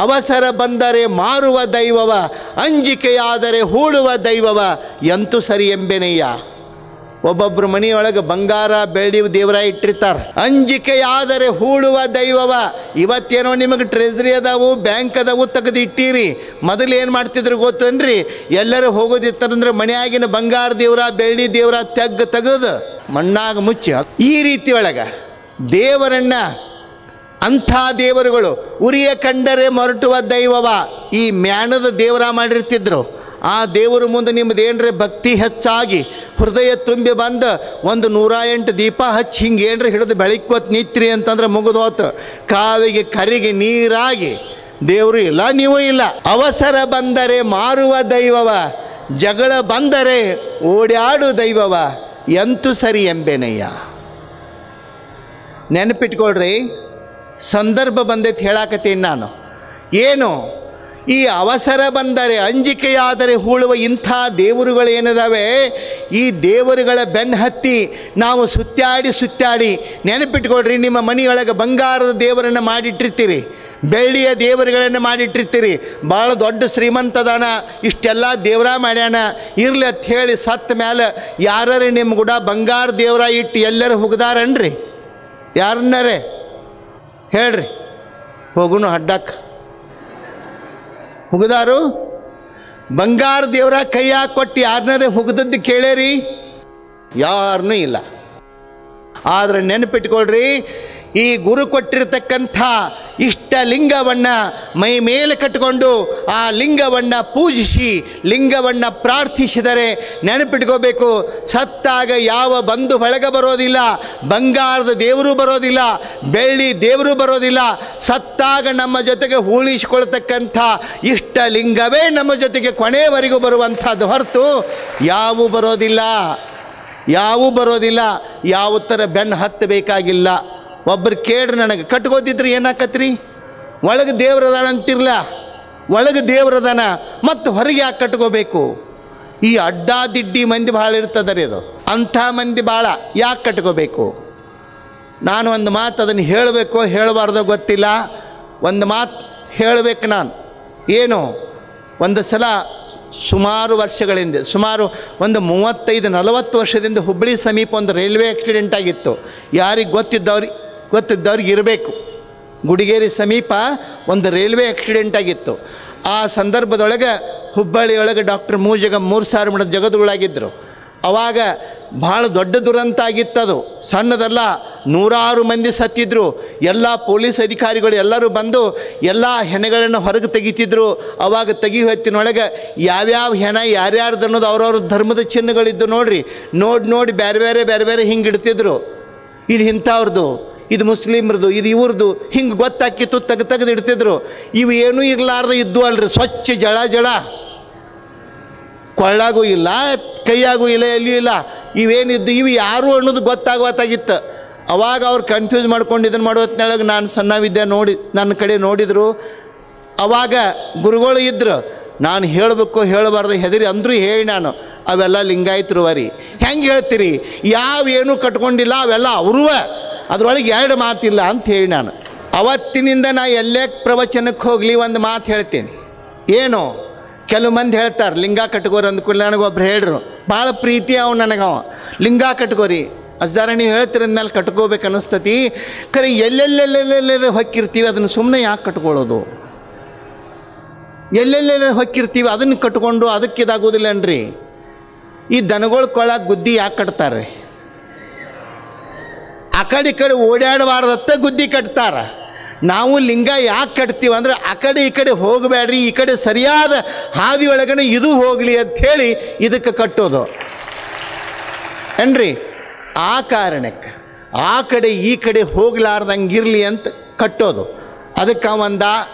ಅವಸರ ಬಂದರೆ ಮಾರುವ ದೈವವ, ಅಂಜಿಕೆಯಾದರೆ ಹೂಳುವ ದೈವವ, ಎಂತೂ ಸರಿ ಎಂಬೆನಯ್ಯ. ಒಬ್ಬೊಬ್ಬರು ಮನೆಯೊಳಗೆ ಬಂಗಾರ ಬೆಳ್ಳಿ ದೇವರ ಇಟ್ಟಿರ್ತಾರೆ, ಅಂಜಿಕೆಯಾದರೆ ಹೂಳುವ ದೈವವ. ಇವತ್ತೇನೋ ನಿಮಗೆ ಟ್ರೆಜರಿ ಅದಾವು, ಬ್ಯಾಂಕ್ ಅದಾವು, ತೆಗೆದು ಇಟ್ಟೀರಿ. ಮೊದಲು ಏನು ಮಾಡ್ತಿದ್ರು ಗೊತ್ತನ್ರಿ, ಎಲ್ಲರೂ ಹೋಗೋದಿತ್ತಾರಂದ್ರೆ ಮನೆಯಾಗಿನ ಬಂಗಾರ ದೇವರ ಬೆಳ್ಳಿ ದೇವರ ತೆಗೆದು ಮಣ್ಣಾಗ ಮುಚ್ಚಿ, ಈ ರೀತಿಯೊಳಗೆ ದೇವರನ್ನು, ಅಂಥ ದೇವರುಗಳು ಉರಿಯ ಕಂಡರೆ ಮೊರಟುವ ದೈವವ, ಈ ಮ್ಯಾಣದ ದೇವರ ಮಾಡಿರ್ತಿದ್ರು. ಆ ದೇವರು ಮುಂದೆ ನಿಮ್ಮದೇನ್ರೆ ಭಕ್ತಿ ಹೆಚ್ಚಾಗಿ ಹೃದಯ ತುಂಬಿ ಬಂದು ಒಂದು 108 ದೀಪ ಹಚ್ಚಿ ಹಿಂಗೇನ್ರಿ ಹಿಡಿದು ಬೆಳಕೋತ್ ನಿತ್ರಿ ಅಂತಂದ್ರೆ ಮುಗಿದೋತು. ಕಾವಿಗೆ ಕರಿಗೆ ನೀರಾಗಿ ದೇವರು ಇಲ್ಲ, ನೀವು ಇಲ್ಲ. ಅವಸರ ಬಂದರೆ ಮಾರುವ ದೈವವ, ಜಗಳ ಬಂದರೆ ಓಡಾಡು ದೈವವ, ಎಂತೂ ಸರಿ ಎಂಬೆನಯ್ಯ. ನೆನಪಿಟ್ಕೊಳ್ರಿ, ಸಂದರ್ಭ ಬಂದೈತೆ ಹೇಳಾಕತ್ತೀನಿ ನಾನು. ಏನು ಈ ಅವಸರ ಬಂದರೆ ಅಂಜಿಕೆಯಾದರೆ ಹೂಳುವ ಇಂಥ ದೇವರುಗಳು ಏನಿದಾವೆ, ಈ ದೇವರುಗಳ ಬೆನ್ನು ಹತ್ತಿ ನಾವು ಸುತ್ತಾಡಿ ನೆನಪಿಟ್ಕೊಳ್ರಿ, ನಿಮ್ಮ ಮನೆಯೊಳಗೆ ಬಂಗಾರದ ದೇವರನ್ನು ಮಾಡಿಟ್ಟಿರ್ತೀರಿ, ಬೆಳ್ಳಿಯ ದೇವರುಗಳನ್ನು ಮಾಡಿಟ್ಟಿರ್ತೀರಿ. ಭಾಳ ದೊಡ್ಡ ಶ್ರೀಮಂತದಾನ, ಇಷ್ಟೆಲ್ಲ ದೇವರ ಮಾಡ್ಯಾನ ಇರ್ಲಿ ಅಂತ ಹೇಳಿ ಸತ್ತ ಮೇಲೆ ಯಾರು ನಿಮ್ಮ ಕೂಡ ಬಂಗಾರ ದೇವರ ಇಟ್ಟು ಎಲ್ಲರೂ ಹುಗ್ದಾರನ್ರಿ? ಯಾರನ್ನಾರೇ ಹೇಳ್ರಿ, ಹೋಗುನು ಅಡ್ಡಕ್ಕೆ ಹುಗ್ದಾರು? ಬಂಗಾರ ದೇವರ ಕೈಯಾಗ ಕೊಟ್ಟು ಯಾರನ್ನಾರೇ ಹುಗ್ದದ್ದು ಕೇಳೇರಿ? ಯಾರನ್ನೂ ಇಲ್ಲ. ಆದರೆ ನೆನಪಿಟ್ಕೊಳ್ರಿ, ಈ ಗುರು ಕೊಟ್ಟಿರ್ತಕ್ಕಂಥ ಇಷ್ಟ ಲಿಂಗವನ್ನು ಮೈ ಮೇಲೆ ಕಟ್ಟಿಕೊಂಡು ಆ ಲಿಂಗವನ್ನು ಪೂಜಿಸಿ ಲಿಂಗವನ್ನು ಪ್ರಾರ್ಥಿಸಿದರೆ ನೆನಪಿಟ್ಕೋಬೇಕು, ಸತ್ತಾಗ ಯಾವ ಬಂಧು ಬಳಗ ಬರೋದಿಲ್ಲ, ಬಂಗಾರದ ದೇವರು ಬರೋದಿಲ್ಲ, ಬೆಳ್ಳಿ ದೇವರು ಬರೋದಿಲ್ಲ. ಸತ್ತಾಗ ನಮ್ಮ ಜೊತೆಗೆ ಹೂಳಿಸಿಕೊಳ್ತಕ್ಕಂಥ ಇಷ್ಟ ಲಿಂಗವೇ ನಮ್ಮ ಜೊತೆಗೆ ಕೊನೆಯವರೆಗೂ ಬರುವಂಥದ್ದು ಹೊರತು ಯಾವೂ ಬರೋದಿಲ್ಲ. ಯಾವ ಥರ ಬೆನ್ನು ಹತ್ತಬೇಕಾಗಿಲ್ಲ. ಒಬ್ಬರು ಕೇಳ್ರಿ, ನನಗೆ ಕಟ್ಕೋತಿದ್ರಿ ಏನಾಕತ್ರಿ? ಒಳಗೆ ದೇವ್ರದಾನ ಅಂತಿರ್ಲ, ಒಳಗೆ ದೇವ್ರದಾನ ಮತ್ತು ಹೊರಗೆ ಯಾಕೆ ಕಟ್ಕೋಬೇಕು? ಈ ಅಡ್ಡಾದಿಡ್ಡಿ ಮಂದಿ ಭಾಳ ಇರ್ತದೆ ಇದು, ಅಂಥ ಮಂದಿ ಭಾಳ ಯಾಕೆ ಕಟ್ಕೋಬೇಕು? ನಾನು ಒಂದು ಮಾತು ಅದನ್ನು ಹೇಳಬೇಕೋ ಹೇಳಬಾರ್ದೋ ಗೊತ್ತಿಲ್ಲ, ಒಂದು ಮಾತು ಹೇಳಬೇಕು ನಾನು. ಏನು, ಒಂದು ಸಲ ಸುಮಾರು ವರ್ಷಗಳಿಂದ, ಸುಮಾರು ಒಂದು 35-40 ವರ್ಷದಿಂದ ಹುಬ್ಬಳ್ಳಿ ಸಮೀಪ ಒಂದು ರೈಲ್ವೆ ಆಕ್ಸಿಡೆಂಟ್ ಆಗಿತ್ತು. ಯಾರಿಗೆ ಗೊತ್ತಿದ್ದವ್ರಿಗೆ ಇರಬೇಕು. ಗುಡಿಗೇರಿ ಸಮೀಪ ಒಂದು ರೈಲ್ವೆ ಆಕ್ಸಿಡೆಂಟ್ ಆಗಿತ್ತು. ಆ ಸಂದರ್ಭದೊಳಗೆ ಹುಬ್ಬಳ್ಳಿಯೊಳಗೆ ಡಾಕ್ಟರ್ ಮೂರು ಸಾವಿರ ಮಠದ ಜಗದ್ಗುಳಾಗಿದ್ದರು. ಅವಾಗ ಭಾಳ ದೊಡ್ಡ ದುರಂತ ಆಗಿತ್ತದು, ಸಣ್ಣದಲ್ಲ. 100 ಮಂದಿ ಸತ್ತಿದ್ರು. ಎಲ್ಲ ಪೊಲೀಸ್ ಅಧಿಕಾರಿಗಳು ಎಲ್ಲರೂ ಬಂದು ಎಲ್ಲ ಹೆಣೆಗಳನ್ನು ಹೊರಗೆ ತೆಗಿತಿದ್ರು. ಅವಾಗ ತೆಗಿ ಹೊತ್ತಿನೊಳಗೆ ಯಾವ್ಯಾವ ಹೆಣ ಯಾರ್ಯಾರ್ದು ಅನ್ನೋದು ಅವ್ರವ್ರ ಧರ್ಮದ ಚಿಹ್ನೆಗಳಿದ್ದು ನೋಡ್ರಿ, ನೋಡಿ ಬೇರೆ ಬೇರೆ ಹಿಂಗೆ ಇಡ್ತಿದ್ರು. ಇದು ಇಂಥವ್ರದ್ದು, ಇದು ಮುಸ್ಲಿಮ್ರದ್ದು, ಇದು ಇವ್ರದ್ದು, ಹಿಂಗೆ ಗೊತ್ತಾಕಿತ್ತು ತೆಗೆದು ಇಡ್ತಿದ್ರು. ಇವು ಏನೂ ಇರಲಾರ್ದು ಇದ್ದು ಅಲ್ರಿ, ಸ್ವಚ್ಛ ಜಳ ಕೊಳ್ಳಾಗೂ ಇಲ್ಲ, ಕೈಯಾಗೂ ಇಲ್ಲ, ಎಲ್ಲಿಯೂ ಇಲ್ಲ. ಇವೇನಿದ್ದು ಇವು ಯಾರು ಅನ್ನೋದು ಗೊತ್ತಾಗಿತ್ತು. ಅವಾಗ ಅವ್ರು ಕನ್ಫ್ಯೂಸ್ ಮಾಡ್ಕೊಂಡು ಇದನ್ನು ಮಾಡೋತ್ನೊಳಗೆ ನಾನು ಸಣ್ಣವಿದ್ದೆ, ನನ್ನ ಕಡೆ ನೋಡಿದರು. ಅವಾಗ ಗುರುಗಳು ಇದ್ದರು. ನಾನು ಹೇಳಬೇಕು ಹೇಳಬಾರ್ದು ಹೆದರಿ ಅಂದರೂ ಹೇಳಿ ನಾನು, ಅವೆಲ್ಲ ಲಿಂಗಾಯತರು ವರಿ ಹೆಂಗೆ ಹೇಳ್ತೀರಿ, ಯಾವೇನೂ ಕಟ್ಕೊಂಡಿಲ್ಲ, ಅವೆಲ್ಲ ಅವ್ರುವ, ಅದರೊಳಗೆ 2 ಮಾತಿಲ್ಲ ಅಂತ ಹೇಳಿ ನಾನು. ಅವತ್ತಿನಿಂದ ನಾ ಎಲ್ಲೇ ಪ್ರವಚನಕ್ಕೆ ಹೋಗಲಿ ಒಂದು ಮಾತು ಹೇಳ್ತೀನಿ. ಏನು, ಕೆಲವು ಮಂದಿ ಹೇಳ್ತಾರೆ ಲಿಂಗ ಕಟ್ಕೋರಿ ಅಂದ್ಕೊಳ್ಳಿ. ನನಗೊಬ್ರು ಹೇಳ್ರು, ಭಾಳ ಪ್ರೀತಿ ನನಗವ, ಲಿಂಗ ಕಟ್ಕೋರಿ ಅಜ್ಜಾರ ನೀವು ಹೇಳ್ತೀರ ಅಂದಮೇಲೆ ಕಟ್ಕೋಬೇಕು ಅನ್ನಿಸ್ತತಿ. ಖರೆ ಎಲ್ಲೆಲ್ಲೆಲ್ಲೆಲ್ಲೆಲ್ಲ ಹೊಕ್ಕಿರ್ತೀವಿ, ಅದನ್ನು ಸುಮ್ಮನೆ ಯಾಕೆ ಕಟ್ಕೊಳ್ಳೋದು? ಎಲ್ಲೆಲ್ಲೆಲ್ಲ ಹೊಕ್ಕಿರ್ತೀವಿ ಅದನ್ನು ಕಟ್ಕೊಂಡು ಅದಕ್ಕೆ ಇದಾಗೋದಿಲ್ಲನ್ರಿ. ಈ ದನಗಳ ಕೊಳಗೆ ಗುದ್ದಿ ಯಾಕೆ ಕಟ್ತಾರೆ? ಆ ಕಡೆ ಈ ಕಡೆ ಓಡಾಡಬಾರ್ದತ್ತ ಗುದ್ದಿ ಕಟ್ತಾರೆ. ನಾವು ಲಿಂಗ ಯಾಕೆ ಕಟ್ತೀವಿ ಅಂದರೆ ಆ ಕಡೆ ಈ ಕಡೆ ಹೋಗಬೇಡ್ರಿ, ಈ ಕಡೆ ಸರಿಯಾದ ಹಾದಿಯೊಳಗನೆ ಇದು ಹೋಗಲಿ ಅಂಥೇಳಿ ಇದಕ್ಕೆ ಕಟ್ಟೋದು. ಏನ್ರಿ? ಆ ಕಾರಣಕ್ಕೆ ಆ ಕಡೆ ಈ ಕಡೆ ಹೋಗ್ಲಾರ್ದಂಗಿರಲಿ ಅಂತ ಕಟ್ಟೋದು. ಅದಕ್ಕೆ ಒಂದ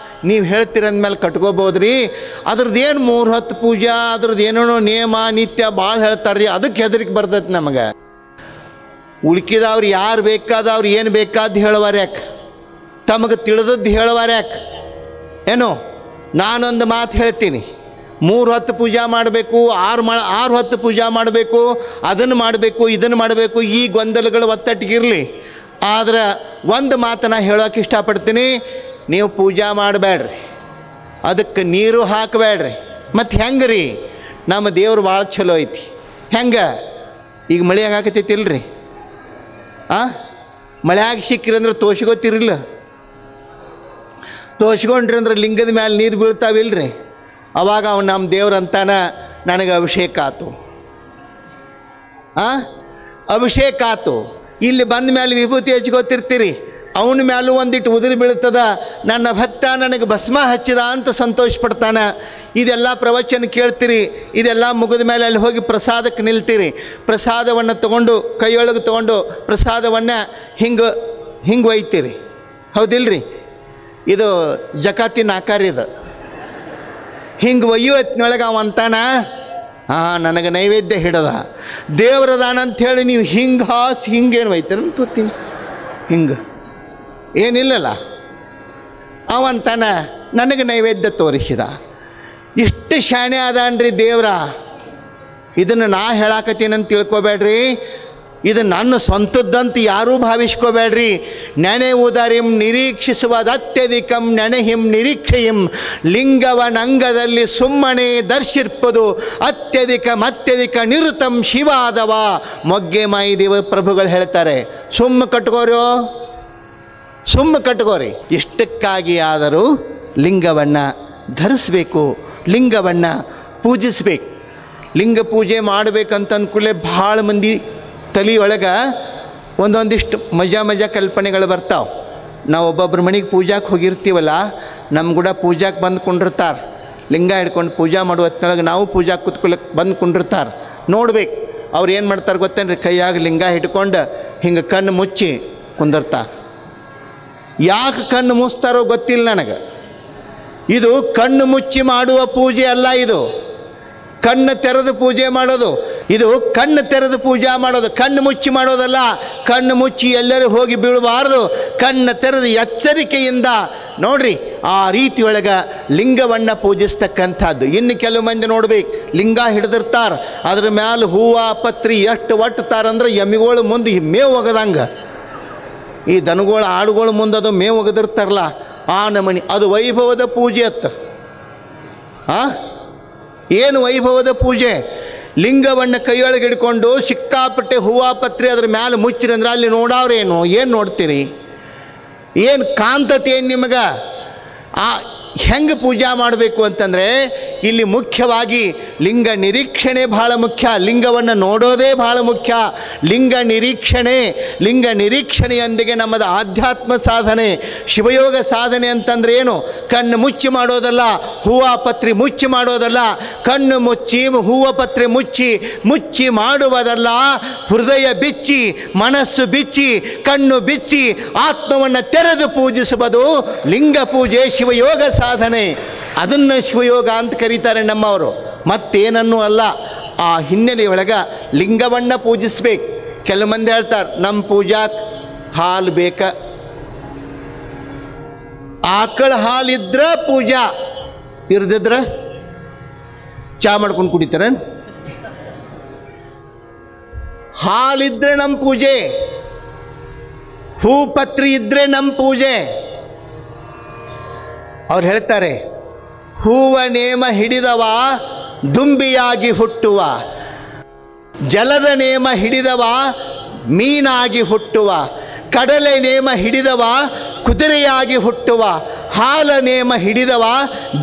ನೀವು ಹೇಳ್ತೀರಂದ್ಮೇಲೆ ಕಟ್ಕೋಬೋದ್ರಿ. ಅದ್ರದ್ದು ಏನು 3 ಹೊತ್ತು ಪೂಜಾ, ಅದ್ರದ್ದು ಏನೇನೋ ನಿಯಮ ನಿತ್ಯ ಭಾಳ ಹೇಳ್ತಾರೆ ರೀ. ಅದಕ್ಕೆ ಹೆದರಿಕೆ ಬರ್ತೈತೆ ನಮಗೆ. ಉಳ್ಕಿದವ್ರು ಯಾರು ಬೇಕಾದವ್ರು ಏನು ಬೇಕಾದ್ದು ಹೇಳುವಾರ ಯಾಕೆ? ತಮಗೆ ತಿಳಿದದ್ದು ಹೇಳುವಾರ ಯಾಕೆ? ಏನು, ನಾನೊಂದು ಮಾತು ಹೇಳ್ತೀನಿ, 3 ಹೊತ್ತು ಪೂಜಾ ಮಾಡಬೇಕು, 6 ಹೊತ್ತು ಪೂಜಾ ಮಾಡಬೇಕು, ಅದನ್ನು ಮಾಡಬೇಕು, ಇದನ್ನು ಮಾಡಬೇಕು, ಈ ಗೊಂದಲಗಳು ಒತ್ತಟ್ಟಿಗಿರಲಿ. ಆದ್ರೆ ಒಂದು ಮಾತನ್ನು ಹೇಳೋಕೆ ಇಷ್ಟಪಡ್ತೀನಿ, ನೀವು ಪೂಜಾ ಮಾಡಬೇಡ್ರಿ, ಅದಕ್ಕೆ ನೀರು ಹಾಕಬೇಡ್ರಿ. ಮತ್ತು ಹೆಂಗೆ ರೀ? ನಮ್ಮ ದೇವ್ರು ಭಾಳ ಚಲೋ ಐತಿ. ಹೆಂಗೆ? ಈಗ ಮಳೆ ಆಗಾಕತ್ತೈತಿಲ್ರಿ, ಮಳೆ ಆಗಿ ಸಿಕ್ಕಿರಿ ಅಂದ್ರೆ ತೋಷಿಗೋತಿರಲಿಲ್ಲ, ತೋಷಿಕೊಂಡ್ರಿ ಅಂದ್ರೆ ಲಿಂಗದ ಮೇಲೆ ನೀರು ಬೀಳ್ತಾವಿಲ್ರಿ. ಅವಾಗ ಅವನು ನಮ್ಮ ದೇವ್ರಂತಾನ ನನಗೆ ಅಭಿಷೇಕ ಆತು, ಅಭಿಷೇಕ ಆತು. ಇಲ್ಲಿ ಬಂದ ಮೇಲೆ ವಿಭೂತಿ ಹಚ್ಕೋತಿರ್ತೀರಿ, ಅವನ ಮೇಲೂ ಒಂದಿಟ್ಟು ಉದುರು ಬೀಳ್ತದ, ನನ್ನ ಭಕ್ತ ನನಗೆ ಭಸ್ಮ ಹಚ್ಚಿದ ಅಂತ ಸಂತೋಷ ಪಡ್ತಾನೆ. ಇದೆಲ್ಲ ಪ್ರವಚನ ಕೇಳ್ತೀರಿ, ಇದೆಲ್ಲ ಮುಗಿದ ಮೇಲೆ ಅಲ್ಲಿ ಹೋಗಿ ಪ್ರಸಾದಕ್ಕೆ ನಿಲ್ತೀರಿ. ಪ್ರಸಾದವನ್ನು ತೊಗೊಂಡು ಕೈಯೊಳಗೆ ತೊಗೊಂಡು ಪ್ರಸಾದವನ್ನು ಹಿಂಗೆ ಒಯ್ತೀರಿ, ಹೌದಿಲ್ರಿ? ಇದು ಜಕಾತಿನ ಆಕಾರ. ಇದು ಹಿಂಗೆ ಒಯ್ಯುವತ್ನೊಳಗೆ ಅವ ಅಂತಾನ, ನನಗೆ ನೈವೇದ್ಯ ಹಿಡದ ದೇವ್ರದಾನ ಅಂಥೇಳಿ ನೀವು ಹಿಂಗೆ ಹಾಸಿ ಹಿಂಗೇನು ಒಯ್ತೀರ ತೋತೀನಿ, ಹಿಂಗೆ ಏನಿಲ್ಲಲ್ಲ. ಅವಂತಾನ ನನಗೆ ನೈವೇದ್ಯ ತೋರಿಸಿದ. ಇಷ್ಟು ಶಾಣೆ ಅದಾನ್ರಿ ದೇವ್ರ. ಇದನ್ನು ನಾ ಹೇಳಾಕತ್ತೀನಂತ ತಿಳ್ಕೊಬೇಡ್ರಿ, ಇದು ನನ್ನ ಸ್ವಂತದ್ದಂತ ಯಾರೂ ಭಾವಿಸ್ಕೋಬೇಡ್ರಿ. ನೆನೆಯುವುದರಿಂ ನಿರೀಕ್ಷಿಸುವುದು ಅತ್ಯಧಿಕಂ ನೆನೆಹಿಂ ನಿರೀಕ್ಷೆಯಿಂ ಲಿಂಗವನಂಗದಲ್ಲಿ ಸುಮ್ಮನೆ ದರ್ಶಿರ್ಪದು ಅತ್ಯಧಿಕ ನಿರುತಂ ಶಿವಾದವ. ಮೊಗ್ಗೆ ಮಾಯಿದೇವ ಪ್ರಭುಗಳು ಹೇಳ್ತಾರೆ, ಸುಮ್ಮ ಕಟ್ಕೋರಿ. ಇಷ್ಟಕ್ಕಾಗಿ ಆದರೂ ಲಿಂಗವನ್ನು ಧರಿಸ್ಬೇಕು, ಲಿಂಗವನ್ನು ಪೂಜಿಸ್ಬೇಕು. ಲಿಂಗ ಪೂಜೆ ಮಾಡಬೇಕಂತಂದ್ಕೂಡಲೇ ಭಾಳ ಮಂದಿ ತಲೆಯೊಳಗೆ ಒಂದೊಂದಿಷ್ಟು ಮಜಾ ಕಲ್ಪನೆಗಳು ಬರ್ತಾವೆ. ನಾವು ಒಬ್ಬೊಬ್ಬರ ಮನೆಗೆ ಪೂಜಾಕ್ಕೆ ಹೋಗಿರ್ತೀವಲ್ಲ, ನಮ್ಮ ಕೂಡ ಪೂಜಾಕ್ಕೆ ಬಂದು ಕುಂಡಿರ್ತಾರೆ. ಲಿಂಗ ಹಿಡ್ಕೊಂಡು ಪೂಜಾ ಮಾಡುವ ಹೊತ್ತಿನೊಳಗೆ ನಾವು ಪೂಜಾಕ್ಕೆ ಕೂತ್ಕೊಳ್ಳಕ್ಕೆ ಬಂದು ಕುಂಡಿರ್ತಾರೆ. ನೋಡ್ಬೇಕು ಅವ್ರು ಏನು ಮಾಡ್ತಾರೆ ಗೊತ್ತೇನ್ರಿ? ಕೈಯಾಗ ಲಿಂಗ ಹಿಡ್ಕೊಂಡು ಹಿಂಗೆ ಕಣ್ಣು ಮುಚ್ಚಿ ಕುಂದಿರ್ತಾರೆ. ಯಾಕೆ ಕಣ್ಣು ಮುಚ್ತಾರೋ ಗೊತ್ತಿಲ್ಲ ನನಗೆ. ಇದು ಕಣ್ಣು ಮುಚ್ಚಿ ಮಾಡುವ ಪೂಜೆ ಅಲ್ಲ, ಇದು ಕಣ್ಣು ತೆರೆದು ಪೂಜೆ ಮಾಡೋದು. ಇದು ಕಣ್ಣು ತೆರೆದು ಪೂಜಾ ಮಾಡೋದು, ಕಣ್ಣು ಮುಚ್ಚಿ ಮಾಡೋದಲ್ಲ. ಕಣ್ಣು ಮುಚ್ಚಿ ಎಲ್ಲರೂ ಹೋಗಿ ಬೀಳಬಾರ್ದು, ಕಣ್ಣು ತೆರೆದು ಎಚ್ಚರಿಕೆಯಿಂದ ನೋಡ್ರಿ ಆ ರೀತಿಯೊಳಗೆ ಲಿಂಗವನ್ನು ಪೂಜಿಸ್ತಕ್ಕಂಥದ್ದು. ಇನ್ನು ಕೆಲವು ಮಂದಿ ನೋಡ್ಬೇಕು, ಲಿಂಗ ಹಿಡಿದಿರ್ತಾರೆ, ಅದ್ರ ಮ್ಯಾಲೆ ಹೂವು ಪತ್ರಿ ಎಷ್ಟು ಒಟ್ಟುತ್ತಾರಂದ್ರೆ ಎಮ್ಮಿಗಳು ಮುಂದೆ ಮೇವು ಒಗದಂಗೆ, ಈ ದನಗಳು ಆಡುಗಳು ಮುಂದೆ ಅದು ಮೇವು ಒಗದಿರ್ತಾರಲ್ಲ ಆ ನಮನಿ. ಅದು ವೈಭವದ ಪೂಜೆ ಅತ್ತ. ಏನು ವೈಭವದ ಪೂಜೆ? ಲಿಂಗವನ್ನು ಕೈಯೊಳಗೆ ಹಿಡ್ಕೊಂಡು ಸಿಕ್ಕಾಪಟ್ಟೆ ಹೂವು ಪತ್ರಿ ಅದ್ರ ಮ್ಯಾಲೆ ಮುಚ್ಚಿರಿ ಅಂದ್ರೆ ಅಲ್ಲಿ ನೋಡೋರೇನು? ಏನು ನೋಡ್ತೀರಿ? ಏನು ಕಾಂತತೆ ಏನು ನಿಮಗೆ? ಹೆಂಗೆ ಪೂಜಾ ಮಾಡಬೇಕು ಅಂತಂದರೆ ಇಲ್ಲಿ ಮುಖ್ಯವಾಗಿ ಲಿಂಗ ನಿರೀಕ್ಷಣೆ ಭಾಳ ಮುಖ್ಯ. ಲಿಂಗವನ್ನು ನೋಡೋದೇ ಭಾಳ ಮುಖ್ಯ. ಲಿಂಗ ನಿರೀಕ್ಷಣೆಯೊಂದಿಗೆ ನಮ್ಮದು ಆಧ್ಯಾತ್ಮ ಸಾಧನೆ, ಶಿವಯೋಗ ಸಾಧನೆ ಅಂತಂದರೆ ಏನು? ಕಣ್ಣು ಮುಚ್ಚಿ ಮಾಡೋದಲ್ಲ, ಹೂವು ಪತ್ರಿ ಮುಚ್ಚಿ ಮಾಡೋದಲ್ಲ. ಕಣ್ಣು ಮುಚ್ಚಿ ಹೂವು ಪತ್ರಿ ಮುಚ್ಚಿ ಮಾಡುವುದಲ್ಲ. ಹೃದಯ ಬಿಚ್ಚಿ, ಮನಸ್ಸು ಬಿಚ್ಚಿ, ಕಣ್ಣು ಬಿಚ್ಚಿ ಆತ್ಮವನ್ನು ತೆರೆದು ಪೂಜಿಸುವುದು ಲಿಂಗ ಪೂಜೆ, ಶಿವಯೋಗ ಸಾಧನೆ. ಅದನ್ನು ಶಿವಯೋಗ ಅಂತ ಕರೀತಾರೆ ನಮ್ಮವರು, ಮತ್ತೇನನ್ನೂ ಅಲ್ಲ. ಆ ಹಿನ್ನೆಲೆಯೊಳಗೆ ಲಿಂಗವನ್ನು ಪೂಜಿಸ್ಬೇಕು. ಕೆಲವು ಮಂದಿ ಹೇಳ್ತಾರೆ, ನಮ್ಮ ಪೂಜಾಕ್ಕೆ ಹಾಲು ಬೇಕ, ಆಕಳ ಹಾಲಿದ್ರೆ ಪೂಜಾ, ಇರ್ದಿದ್ರೆ ಚಾ ಮಾಡ್ಕೊಂಡು ಕುಡಿತಾರೆ. ಹಾಲಿದ್ರೆ ನಮ್ಮ ಪೂಜೆ, ಹೂ ಪತ್ರಿ ಇದ್ರೆ ನಮ್ಮ ಪೂಜೆ. ಅವ್ರು ಹೇಳ್ತಾರೆ, ಹೂವ ನೇಮ ಹಿಡಿದವ ದುಂಬಿಯಾಗಿ ಹುಟ್ಟುವ, ಜಲದ ನೇಮ ಹಿಡಿದವ ಮೀನಾಗಿ ಹುಟ್ಟುವ, ಕಡಲೆ ನೇಮ ಹಿಡಿದವ ಕುದುರೆಯಾಗಿ ಹುಟ್ಟುವ, ಹಾಲ ನೇಮ ಹಿಡಿದವ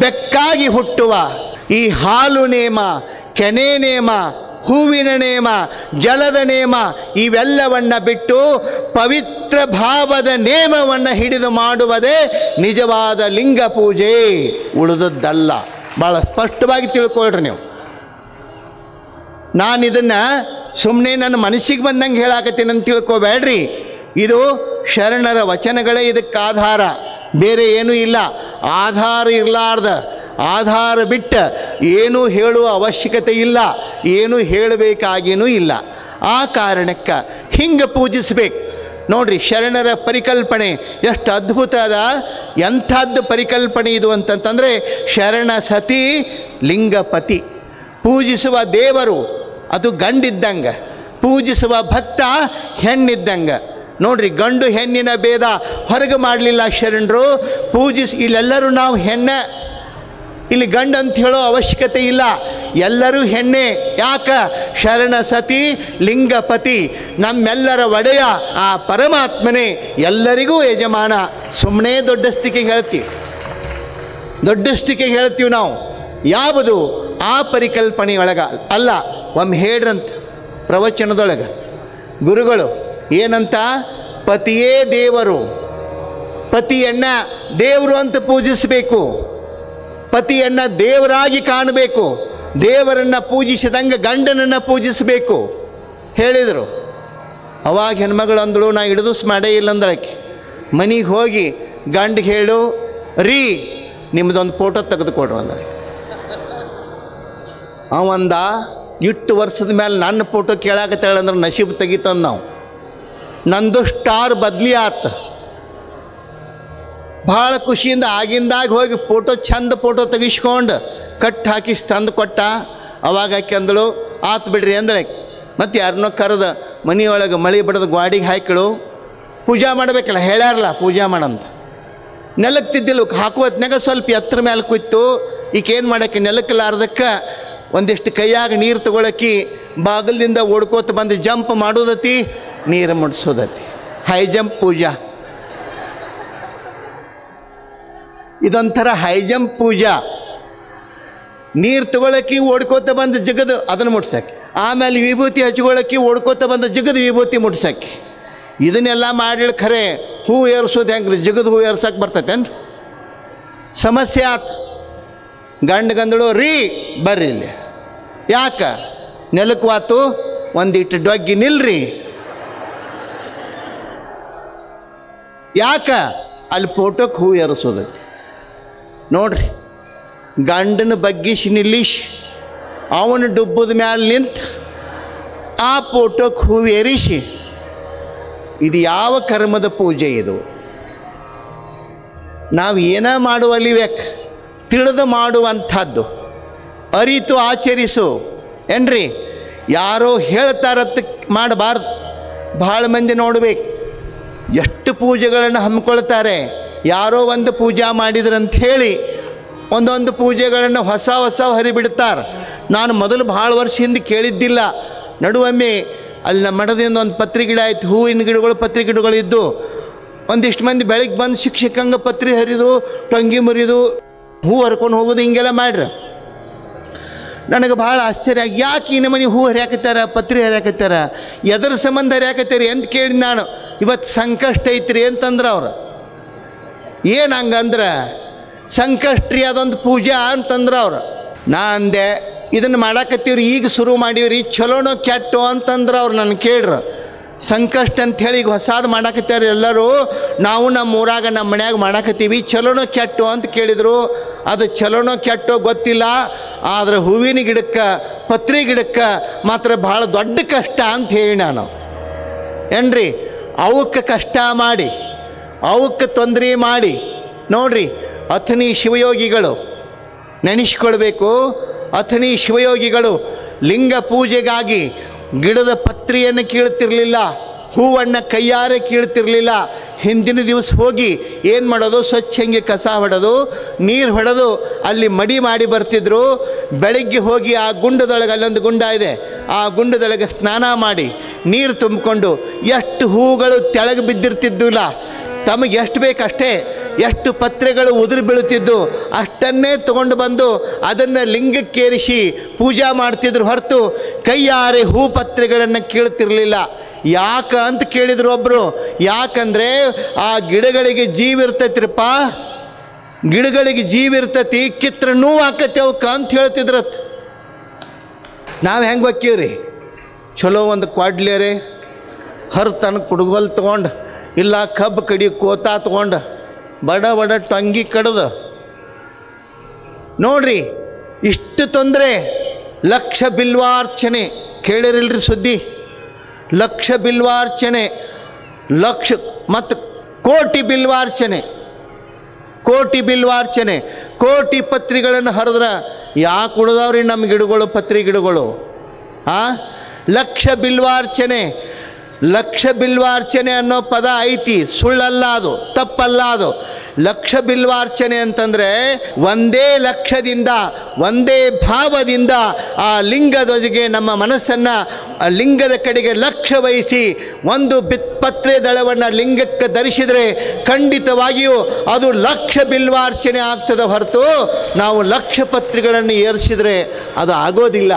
ಬೆಕ್ಕಾಗಿ ಹುಟ್ಟುವ. ಈ ಹಾಲು ನೇಮ, ಕೆನೆ ನೇಮ, ಹೂವಿನ ನೇಮ, ಜಲದ ನೇಮ ಇವೆಲ್ಲವನ್ನು ಬಿಟ್ಟು ಪವಿತ್ರ ಭಾವದ ನೇಮವನ್ನು ಹಿಡಿದು ಮಾಡುವುದೇ ನಿಜವಾದ ಲಿಂಗ ಪೂಜೆ, ಉಳಿದದ್ದಲ್ಲ. ಭಾಳ ಸ್ಪಷ್ಟವಾಗಿ ತಿಳ್ಕೊಳ್ರಿ ನೀವು. ನಾನು ಇದನ್ನು ಸುಮ್ಮನೆ ನನ್ನ ಮನಸ್ಸಿಗೆ ಬಂದಂಗೆ ಹೇಳಾಕತ್ತೀನಿ ಅಂತ ತಿಳ್ಕೊಬೇಡ್ರಿ. ಇದು ಶರಣರ ವಚನಗಳೇ ಇದಕ್ಕೆ ಆಧಾರ, ಬೇರೆ ಏನೂ ಇಲ್ಲ. ಆಧಾರ ಇರಲಾರ್ದ, ಆಧಾರ ಬಿಟ್ಟು ಏನೂ ಹೇಳುವ ಅವಶ್ಯಕತೆ ಇಲ್ಲ, ಏನೂ ಹೇಳಬೇಕಾಗೇನೂ ಇಲ್ಲ. ಆ ಕಾರಣಕ್ಕೆ ಹಿಂಗೆ ಪೂಜಿಸ್ಬೇಕು. ನೋಡ್ರಿ, ಶರಣರ ಪರಿಕಲ್ಪನೆ ಎಷ್ಟು ಅದ್ಭುತ ಅದ. ಎಂಥದ್ದು ಪರಿಕಲ್ಪನೆ ಇದು ಅಂತಂತಂದರೆ, ಶರಣ ಸತಿ ಲಿಂಗಪತಿ. ಪೂಜಿಸುವ ದೇವರು ಅದು ಗಂಡಿದ್ದಂಗೆ, ಪೂಜಿಸುವ ಭಕ್ತ ಹೆಣ್ಣಿದ್ದಂಗೆ. ನೋಡ್ರಿ, ಗಂಡು ಹೆಣ್ಣಿನ ಭೇದ ಹೊರಗೆ ಮಾಡಲಿಲ್ಲ ಶರಣರು. ಇಲ್ಲೆಲ್ಲರೂ ನಾವು ಹೆಣ್ಣೆ, ಇಲ್ಲಿ ಗಂಡು ಅಂತ ಹೇಳೋ ಅವಶ್ಯಕತೆ ಇಲ್ಲ, ಎಲ್ಲರೂ ಹೆಣ್ಣೆ. ಯಾಕೆ? ಶರಣ ಸತಿ ಲಿಂಗಪತಿ, ನಮ್ಮೆಲ್ಲರ ಒಡೆಯ ಆ ಪರಮಾತ್ಮನೇ ಎಲ್ಲರಿಗೂ ಯಜಮಾನ. ಸುಮ್ಮನೆ ದೊಡ್ಡಸ್ತಿಕೆ ಹೇಳ್ತೀವಿ ನಾವು. ಯಾವುದು? ಆ ಪರಿಕಲ್ಪನೆಯೊಳಗ ಅಲ್ಲ. ಒಮ್ಮೆ ಹೇಳ್ರಂತ ಪ್ರವಚನದೊಳಗೆ ಗುರುಗಳು ಏನಂತ, ಪತಿಯೇ ದೇವರು, ಪತಿಯನ್ನ ದೇವರು ಅಂತ ಪೂಜಿಸಬೇಕು, ಪತಿಯನ್ನ ದೇವರಾಗಿ ಕಾಣಬೇಕು, ದೇವರನ್ನು ಪೂಜಿಸಿದಂಗೆ ಗಂಡನನ್ನು ಪೂಜಿಸಬೇಕು ಹೇಳಿದರು. ಅವಾಗ ಹೆಣ್ಮಗಳು ಅಂದಳು, ನಾ ಹಿಡಿದುಸ್ ಮಾಡೇ ಇಲ್ಲ ಅಂದಳಕ್ಕೆ. ಮನೆಗೆ ಹೋಗಿ ಗಂಡಿಗೆ ಹೇಳು, ರೀ ನಿಮ್ಮದೊಂದು ಫೋಟೋ ತೆಗೆದುಕೊಡ್ರು ಅಂದಳಕ್ಕೆ. ಅವಂದ, ಇಟ್ಟು ವರ್ಷದ ಮೇಲೆ ನನ್ನ ಫೋಟೋ ಕೇಳಾಕತ್ತೇಳಂದ್ರೆ ನಶೀಬ್ ತೆಗಿತಂದು ನಾವು. ನಂದು ಸ್ಟಾರ್ ಬದ್ಲಿ ಆತ. ಭಾಳ ಖುಷಿಯಿಂದ ಆಗಿಂದಾಗ ಹೋಗಿ ಚಂದ ಫೋಟೋ ತೆಗಿಸ್ಕೊಂಡು ಕಟ್ ಹಾಕಿಸಿ ತಂದು ಕೊಟ್ಟ. ಅವಾಗ ಆಕೆ ಅಂದಳು, ಆತು ಬಿಡ್ರಿ ಅಂದಳೆ. ಮತ್ತು ಯಾರನ್ನೋ ಕರೆದ ಮನೆಯೊಳಗೆ ಮಳೆ ಬಡದ ಗಾಡಿಗೆ ಹಾಕಿಳು. ಪೂಜಾ ಮಾಡಬೇಕಲ್ಲ, ಹೇಳ್ಯಾರಲ್ಲ ಪೂಜಾ ಮಾಡಂತ. ನೆಲಕ್ಕೆ ತಿದ್ದಿಲ್ಲ, ಹಾಕುವತ್ನಾಗ ಸ್ವಲ್ಪ ಎತ್ತರ ಮೇಲೆ ಕೂತು ಈಕೇನು ಮಾಡೋಕ್ಕೆ ನೆಲಕ್ಕಲಾರ್ದಕ್ಕೆ ಒಂದಿಷ್ಟು ಕೈಯಾಗ ನೀರು ತಗೊಳಕ್ಕಿ ಬಾಗಿಲಿಂದ ಓಡ್ಕೋತ ಬಂದು ಜಂಪ್ ಮಾಡೋದತಿ, ನೀರು ಮುಡ್ಸೋದತಿ. ಹೈ ಜಂಪ್ ಪೂಜಾ. ಇದೊಂಥರ ಹೈ ಜಂಪ್ ಪೂಜಾ. ನೀರು ತಗೊಳಕ್ಕಿ ಓಡ್ಕೋತ ಬಂದು ಜಗದು ಅದನ್ನು ಮುಟ್ಸಕ್ಕೆ, ಆಮೇಲೆ ವಿಭೂತಿ ಹಚ್ಕೊಳ್ಳೋಕ್ಕೆ ಓಡ್ಕೋತ ಬಂದು ಜಗದು ವಿಭೂತಿ ಮುಟ್ಸಕ್ಕೆ. ಇದನ್ನೆಲ್ಲ ಮಾಡಿಳು. ಖರೆ ಹೂ ಏರ್ಸೋದು ಹೆಂಗ್ರಿ? ಜಗದು ಹೂ ಏರ್ಸಕ್ಕೆ ಬರ್ತೈತೇನ್ರಿ? ಸಮಸ್ಯೆ ಆತು. ಗಂಡಗಂದಳು, ರೀ ಬರ್ರಿ ಇಲ್ಲಿ. ಯಾಕೆ? ನೆಲಕ್ಕೆ ವಾತು ಒಂದಿಟ್ಟು ಡೊಗ್ಗಿ ನಿಲ್ರಿ. ಯಾಕೆ? ಅಲ್ಲಿ ಫೋಟೋಕ್ಕೆ ಹೂ ಏರಿಸೋದೈತಿ. ನೋಡ್ರಿ, ಗಂಡನ ಬಗ್ಗಿಸಿ ನಿಲ್ಲಿಸಿ ಅವನು ಡುಬ್ಬದ ಮ್ಯಾಲೆ ನಿಂತು ಆ ಫೋಟೋಕ್ಕೆ ಹೂ ಏರಿಸಿ, ಇದು ಯಾವ ಕರ್ಮದ ಪೂಜೆ ಇದು? ನಾವು ಏನ ಮಾಡುವಲ್ಲಿ ಬೇಕು, ತಿಳಿದು ಮಾಡುವಂಥದ್ದು, ಅರಿತು ಆಚರಿಸು ಏನ್ರಿ. ಯಾರೋ ಹೇಳ್ತಾರತ್ತ ಮಾಡಬಾರ್ದು. ಭಾಳ ಮಂದಿ ನೋಡ್ಬೇಕು, ಎಷ್ಟು ಪೂಜೆಗಳನ್ನು ಹಮ್ಮಿಕೊಳ್ತಾರೆ. ಯಾರೋ ಒಂದು ಪೂಜಾ ಮಾಡಿದ್ರಂತ ಹೇಳಿ ಒಂದೊಂದು ಪೂಜೆಗಳನ್ನು ಹೊಸ ಹರಿಬಿಡ್ತಾರೆ. ನಾನು ಮೊದಲು ಭಾಳ ವರ್ಷ ಹಿಂದೆ ಕೇಳಿದ್ದಿಲ್ಲ. ನಡುವೊಮ್ಮೆ ಅಲ್ಲಿ ನಮ್ಮ ಮಠದಿಂದ ಒಂದು ಪತ್ರಿ ಗಿಡ ಆಯ್ತು, ಹೂವಿನ ಗಿಡಗಳು, ಪತ್ರಿ ಗಿಡಗಳಿದ್ದು. ಒಂದಿಷ್ಟು ಮಂದಿ ಬೆಳಗ್ಗೆ ಬಂದು ಶಿಕ್ಷಕಂಗೆ ಪತ್ರಿ ಹರಿದು, ಟೊಂಗಿ ಮುರಿದು, ಹೂ ಹರ್ಕೊಂಡು ಹೋಗೋದು, ಹಿಂಗೆಲ್ಲ ಮಾಡ್ರಿ. ನನಗೆ ಭಾಳ ಆಶ್ಚರ್ಯ, ಯಾಕೆ ಈ ನಮೂನಿ ಹೂ ಹರಿಯಾಕತ್ತಾರ, ಪತ್ರಿ ಹರಿಯಾಕತ್ತಾರ, ಎದರ ಸಂಬಂಧ ಹರಿಯಾಕತ್ತೀರಿ ಅಂತ ಕೇಳಿ ನಾನು. ಇವತ್ತು ಸಂಕಷ್ಟ ಐತ್ರಿ ಅಂತಂದ್ರೆ ಅವ್ರು. ಏನು ಹಂಗಂದ್ರೆ ಸಂಕಷ್ಟ್ರಿ ಅದೊಂದು ಪೂಜಾ ಅಂತಂದ್ರೆ ಅವ್ರು. ನಾ ಅಂದೆ, ಇದನ್ನು ಮಾಡಾಕತ್ತೀವ್ರಿ, ಈಗ ಶುರು ಮಾಡೀವ್ರಿ, ಚಲೋನೋ ಕೆಟ್ಟೋ ಅಂತಂದ್ರೆ ಅವ್ರು ನನ್ನ ಕೇಳ್ರು. ಸಂಕಷ್ಟ ಅಂಥೇಳಿ ಈಗ ಹೊಸಾದು ಮಾಡಾಕತ್ತಾರೆ ಎಲ್ಲರೂ. ನಾವು ನಮ್ಮ ಊರಾಗ ನಮ್ಮ ಮನ್ಯಾಗ ಮಾಡಾಕತ್ತೀವಿ, ಚಲೋನೋ ಕೆಟ್ಟೋ ಅಂತ ಕೇಳಿದರು. ಅದು ಚಲೋನೋ ಕೆಟ್ಟೋ ಗೊತ್ತಿಲ್ಲ, ಆದರೆ ಹೂವಿನ ಗಿಡಕ್ಕೆ, ಪತ್ರಿ ಗಿಡಕ್ಕೆ ಮಾತ್ರ ಭಾಳ ದೊಡ್ಡ ಕಷ್ಟ ಅಂತ ಹೇಳಿ ನಾನು ಏನ್ರಿ. ಅವಕ್ಕೆ ಕಷ್ಟ ಮಾಡಿ, ಅವಕ್ಕೆ ತೊಂದರೆ ಮಾಡಿ. ನೋಡ್ರಿ, ಅಥಣಿ ಶಿವಯೋಗಿಗಳು ನೆನೆಸ್ಕೊಳ್ಬೇಕು. ಅಥಣಿ ಶಿವಯೋಗಿಗಳು ಲಿಂಗ ಪೂಜೆಗಾಗಿ ಗಿಡದ ಪತ್ರಿಯನ್ನು ಕೀಳ್ತಿರ್ಲಿಲ್ಲ, ಹೂವನ್ನು ಕೈಯಾರೆ ಕೀಳ್ತಿರ್ಲಿಲ್ಲ. ಹಿಂದಿನ ದಿವಸ ಹೋಗಿ ಏನು ಮಾಡೋದು, ಸ್ವಚ್ಛಂಗೆ ಕಸ ಹೊಡೆದು, ನೀರು ಹೊಡೆದು ಅಲ್ಲಿ ಮಡಿ ಮಾಡಿ ಬರ್ತಿದ್ರು. ಬೆಳಗ್ಗೆ ಹೋಗಿ ಆ ಗುಂಡದೊಳಗೆ, ಅಲ್ಲೊಂದು ಗುಂಡ ಇದೆ, ಆ ಗುಂಡದೊಳಗೆ ಸ್ನಾನ ಮಾಡಿ ನೀರು ತುಂಬಿಕೊಂಡು ಎಷ್ಟು ಹೂಗಳು ತೆಳಗೆ ಬಿದ್ದಿರ್ತಿದ್ದಿಲ್ಲ. ತಮಗೆ ಎಷ್ಟು ಬೇಕಷ್ಟೇ, ಎಷ್ಟು ಪತ್ರೆಗಳು ಉದುರು ಬೀಳುತ್ತಿದ್ದು ಅಷ್ಟನ್ನೇ ತಗೊಂಡು ಬಂದು ಅದನ್ನು ಲಿಂಗಕ್ಕೇರಿಸಿ ಪೂಜಾ ಮಾಡ್ತಿದ್ರು ಹೊರತು ಕೈಯಾರೆ ಹೂ ಪತ್ರೆಗಳನ್ನು ಕೀಳ್ತಿರ್ಲಿಲ್ಲ. ಯಾಕೆ ಅಂತ ಕೇಳಿದ್ರು ಒಬ್ಬರು. ಯಾಕಂದರೆ ಆ ಗಿಡಗಳಿಗೆ ಜೀವ ಇರ್ತೈತ್ರಿಪ್ಪ, ಗಿಡಗಳಿಗೆ ಜೀವ ಇರ್ತೈತಿ, ಕಿತ್ರ ನೋವು ಆಕತಿ ಅವಕ್ಕೆ ಅಂತ ಹೇಳ್ತಿದ್ರತ್. ನಾವು ಹೆಂಗೆ ಬಕ್ಕೀವ್ರಿ? ಚಲೋ ಒಂದು ಕ್ವಾಡ್ಲೇರೆ ಹರ್ತನ ಕುಡುಗೋಲ್ ತೊಗೊಂಡು ಇಲ್ಲ ಕಬ್ಬು ಕಡಿ ಕೋತಾ ತೊಗೊಂಡು ಬಡ ಬಡ ಟೊಂಗಿ ಕಡ್ದು ನೋಡ್ರಿ ಇಷ್ಟು ತೊಂದರೆ. ಲಕ್ಷ ಬಿಲ್ವಾರ್ಚನೆ ಕೇಳಿರಿಲ್ರಿ ಸುದ್ದಿ? ಲಕ್ಷ ಬಿಲ್ವಾರ್ಚನೆ, ಲಕ್ಷ ಮತ್ತು ಕೋಟಿ ಬಿಲ್ವಾರ್ಚನೆ, ಕೋಟಿ ಬಿಲ್ವಾರ್ಚನೆ, ಕೋಟಿ ಪತ್ರಿಗಳನ್ನು ಹರಿದ್ರೆ ಯಾಕೆ ಉಳಿದವ್ರಿ ನಮ್ಮ ಗಿಡಗಳು, ಪತ್ರಿ ಗಿಡಗಳು? ಲಕ್ಷ ಬಿಲ್ವಾರ್ಚನೆ. ಲಕ್ಷ ಬಿಲ್ವಾರ್ಚನೆ ಅನ್ನೋ ಪದ ಐತಿ, ಸುಳ್ಳಲ್ಲ, ಅದು ತಪ್ಪಲ್ಲ. ಅದು ಲಕ್ಷ ಬಿಲ್ವಾರ್ಚನೆ ಅಂತಂದರೆ ಒಂದೇ ಲಕ್ಷದಿಂದ, ಒಂದೇ ಭಾವದಿಂದ ಆ ಲಿಂಗದೊಂದಿಗೆ ನಮ್ಮ ಮನಸ್ಸನ್ನು ಆ ಲಿಂಗದ ಕಡೆಗೆ ಲಕ್ಷ್ಯ ವಹಿಸಿ ಒಂದು ಪತ್ರೆ ದಳವನ್ನು ಲಿಂಗಕ್ಕೆ ಧರಿಸಿದರೆ ಖಂಡಿತವಾಗಿಯೂ ಅದು ಲಕ್ಷ ಬಿಲ್ವಾರ್ಚನೆ ಆಗ್ತದೆ ಹೊರತು ನಾವು ಲಕ್ಷ ಪತ್ರಿಗಳನ್ನು ಏರಿಸಿದರೆ ಅದು ಆಗೋದಿಲ್ಲ.